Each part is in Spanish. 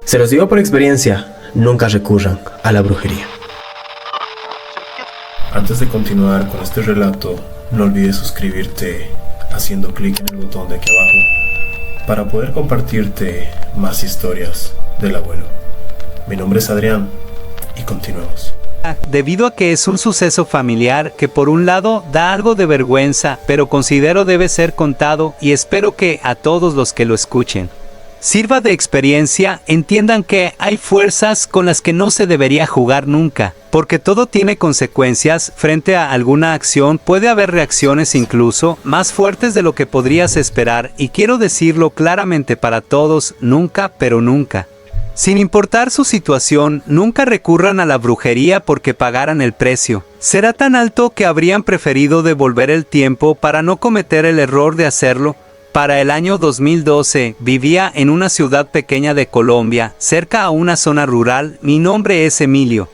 Se los digo por experiencia, nunca recurran a la brujería. Antes de continuar con este relato, no olvides suscribirte haciendo clic en el botón de aquí abajo para poder compartirte más historias del abuelo. Mi nombre es Adrián y continuemos. Debido a que es un suceso familiar que por un lado da algo de vergüenza, pero considero debe ser contado y espero que a todos los que lo escuchen sirva de experiencia, entiendan que hay fuerzas con las que no se debería jugar nunca, porque todo tiene consecuencias. Frente a alguna acción puede haber reacciones incluso más fuertes de lo que podrías esperar, y quiero decirlo claramente para todos, nunca, pero nunca, sin importar su situación, nunca recurran a la brujería porque pagaran el precio. Será tan alto que habrían preferido devolver el tiempo para no cometer el error de hacerlo. Para el año 2012, vivía en una ciudad pequeña de Colombia, cerca a una zona rural. Mi nombre es Emilio.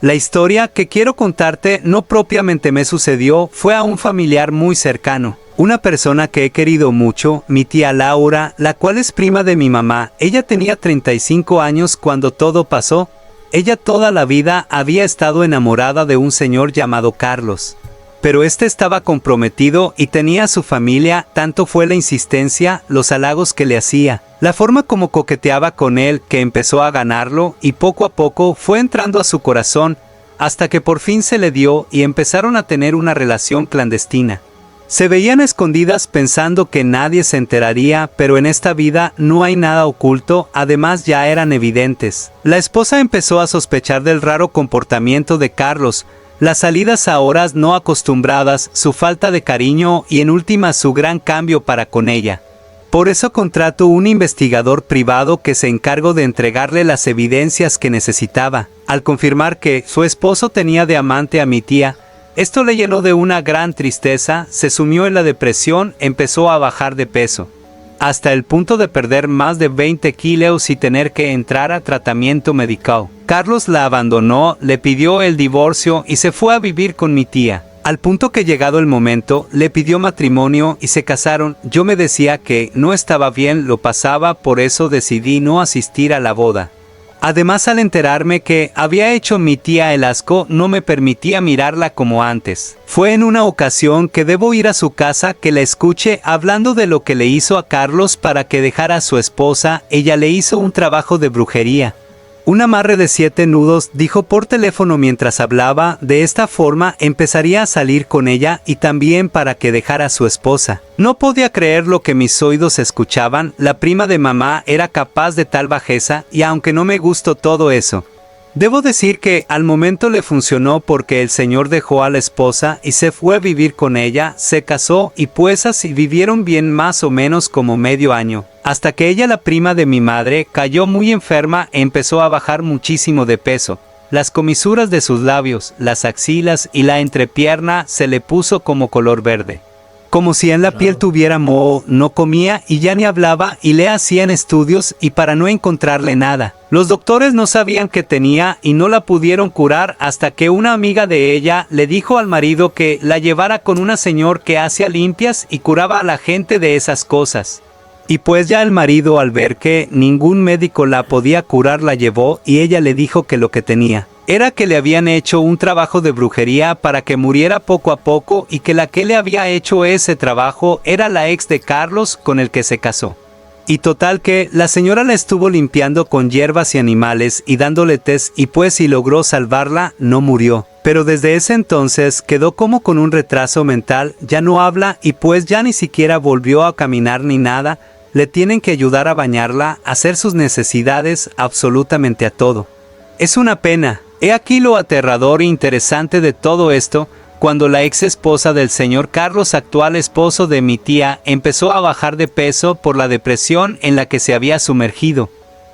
La historia que quiero contarte no propiamente me sucedió, fue a un familiar muy cercano. Una persona que he querido mucho, mi tía Laura, la cual es prima de mi mamá. Ella tenía 35 años cuando todo pasó. Ella toda la vida había estado enamorada de un señor llamado Carlos. Pero este estaba comprometido y tenía su familia, tanto fue la insistencia, los halagos que le hacía, la forma como coqueteaba con él, que empezó a ganarlo y poco a poco fue entrando a su corazón, hasta que por fin se le dio y empezaron a tener una relación clandestina. Se veían escondidas pensando que nadie se enteraría, pero en esta vida no hay nada oculto, además ya eran evidentes. La esposa empezó a sospechar del raro comportamiento de Carlos, las salidas a horas no acostumbradas, su falta de cariño y en última su gran cambio para con ella. Por eso contrató un investigador privado que se encargó de entregarle las evidencias que necesitaba. Al confirmar que su esposo tenía de amante a mi tía, esto le llenó de una gran tristeza, se sumió en la depresión, empezó a bajar de peso, hasta el punto de perder más de 20 kilos y tener que entrar a tratamiento médico. Carlos la abandonó, le pidió el divorcio y se fue a vivir con mi tía. Al punto que llegado el momento, le pidió matrimonio y se casaron. Yo me decía que no estaba bien, lo pasaba, por eso decidí no asistir a la boda. Además, al enterarme que había hecho mi tía el asco, no me permitía mirarla como antes. Fue en una ocasión que debo ir a su casa que la escuché hablando de lo que le hizo a Carlos para que dejara a su esposa. Ella le hizo un trabajo de brujería. Un amarre de 7 nudos, dijo por teléfono mientras hablaba. De esta forma empezaría a salir con ella y también para que dejara a su esposa. No podía creer lo que mis oídos escuchaban. La prima de mamá era capaz de tal bajeza, y aunque no me gustó todo eso, debo decir que al momento le funcionó, porque el señor dejó a la esposa y se fue a vivir con ella, se casó y pues así vivieron bien más o menos como medio año. Hasta que ella, la prima de mi madre, cayó muy enferma e empezó a bajar muchísimo de peso. Las comisuras de sus labios, las axilas y la entrepierna se le puso como color verde, como si en la piel tuviera moho. No comía y ya ni hablaba, y le hacían estudios y para no encontrarle nada. Los doctores no sabían qué tenía y no la pudieron curar hasta que una amiga de ella le dijo al marido que la llevara con una señora que hacía limpias y curaba a la gente de esas cosas. Y pues ya el marido, al ver que ningún médico la podía curar, la llevó y ella le dijo que lo que tenía era que le habían hecho un trabajo de brujería para que muriera poco a poco, y que la que le había hecho ese trabajo era la ex de Carlos con el que se casó. Y total que la señora la estuvo limpiando con hierbas y animales y dándole tés, y pues si logró salvarla, no murió. Pero desde ese entonces quedó como con un retraso mental, ya no habla y pues ya ni siquiera volvió a caminar ni nada. Le tienen que ayudar a bañarla, a hacer sus necesidades, absolutamente a todo. Es una pena. He aquí lo aterrador e interesante de todo esto. Cuando la ex esposa del señor Carlos, actual esposo de mi tía, empezó a bajar de peso por la depresión en la que se había sumergido.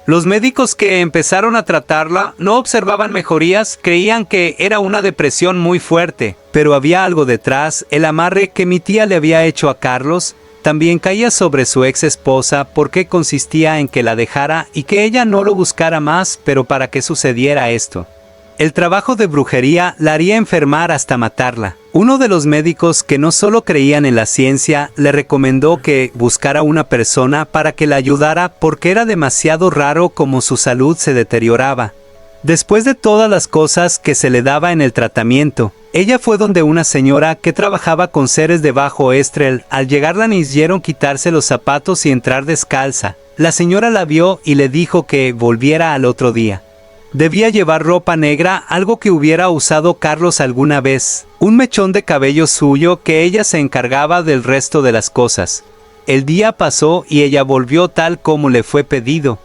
Los médicos que empezaron a tratarla no observaban mejorías, creían que era una depresión muy fuerte, pero había algo detrás. El amarre que mi tía le había hecho a Carlos también caía sobre su ex esposa, porque consistía en que la dejara y que ella no lo buscara más. Pero para que sucediera esto, El trabajo de brujería la haría enfermar hasta matarla. Uno de los médicos que no solo creían en la ciencia le recomendó que buscara una persona para que la ayudara porque era demasiado raro como su salud se deterioraba. Después de todas las cosas que se le daba en el tratamiento, ella fue donde una señora que trabajaba con seres de bajo estrel. Al llegar la hicieron quitarse los zapatos y entrar descalza. La señora la vio y le dijo que volviera al otro día. Debía llevar ropa negra, algo que hubiera usado Carlos alguna vez, un mechón de cabello suyo que ella se encargaba del resto de las cosas. El día pasó y ella volvió tal como le fue pedido.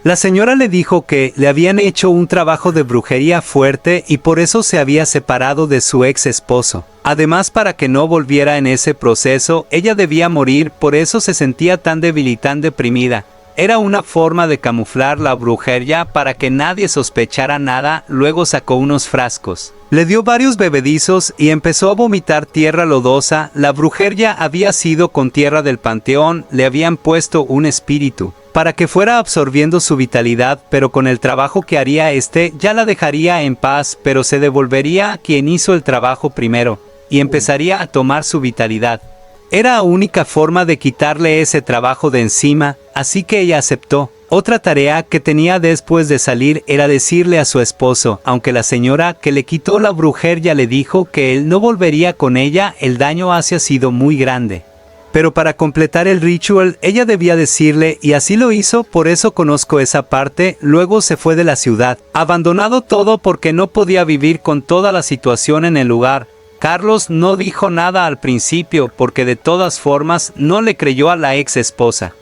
La señora le dijo que le habían hecho un trabajo de brujería fuerte y por eso se había separado de su ex esposo. Además, para que no volviera en ese proceso, ella debía morir, por eso se sentía tan débil y tan deprimida. Era una forma de camuflar la brujería para que nadie sospechara nada. Luego sacó unos frascos. Le dio varios bebedizos y empezó a vomitar tierra lodosa. La brujería había sido con tierra del panteón, le habían puesto un espíritu para que fuera absorbiendo su vitalidad, pero con el trabajo que haría ya la dejaría en paz, pero se devolvería a quien hizo el trabajo primero y empezaría a tomar su vitalidad. Era la única forma de quitarle ese trabajo de encima, así que ella aceptó. Otra tarea que tenía después de salir era decirle a su esposo, aunque la señora que le quitó la brujería le dijo que él no volvería con ella, el daño había sido muy grande. Pero para completar el ritual, ella debía decirle, y así lo hizo, por eso conozco esa parte. Luego se fue de la ciudad, abandonado todo porque no podía vivir con toda la situación en el lugar. Carlos no dijo nada al principio porque de todas formas no le creyó a la ex esposa.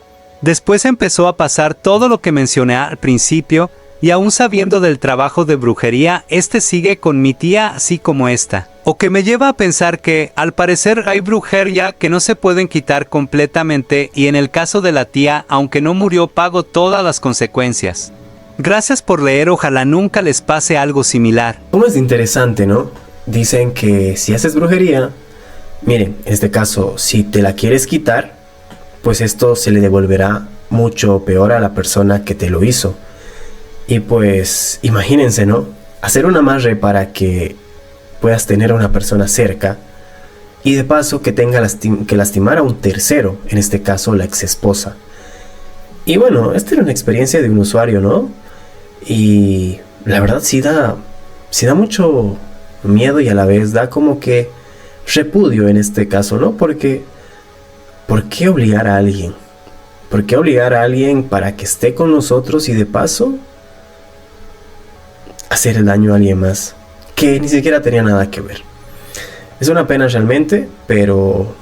Después empezó a pasar todo lo que mencioné al principio, y aún sabiendo del trabajo de brujería, sigue con mi tía así como esta. O que me lleva a pensar que, al parecer, hay brujería que no se pueden quitar completamente, y en el caso de la tía, aunque no murió, pagó todas las consecuencias. Gracias por leer, ojalá nunca les pase algo similar. ¿Cómo es interesante, no? Dicen que si haces brujería, miren, en este caso, si te la quieres quitar, pues esto se le devolverá mucho peor a la persona que te lo hizo. Y pues, imagínense, ¿no? Hacer un amarre para que puedas tener a una persona cerca y de paso que tenga que lastimar a un tercero, en este caso la ex esposa. Y bueno, esta era una experiencia de un usuario, ¿no? Y la verdad sí da mucho miedo y a la vez da como que repudio en este caso, ¿no? Porque ¿por qué obligar a alguien? ¿Por qué obligar a alguien para que esté con nosotros y de paso hacer el daño a alguien más que ni siquiera tenía nada que ver? Es una pena realmente, pero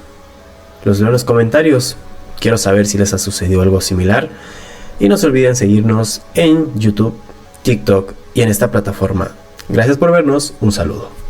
los leo en los comentarios. Quiero saber si les ha sucedido algo similar. Y no se olviden seguirnos en YouTube, TikTok y en esta plataforma. Gracias por vernos. Un saludo.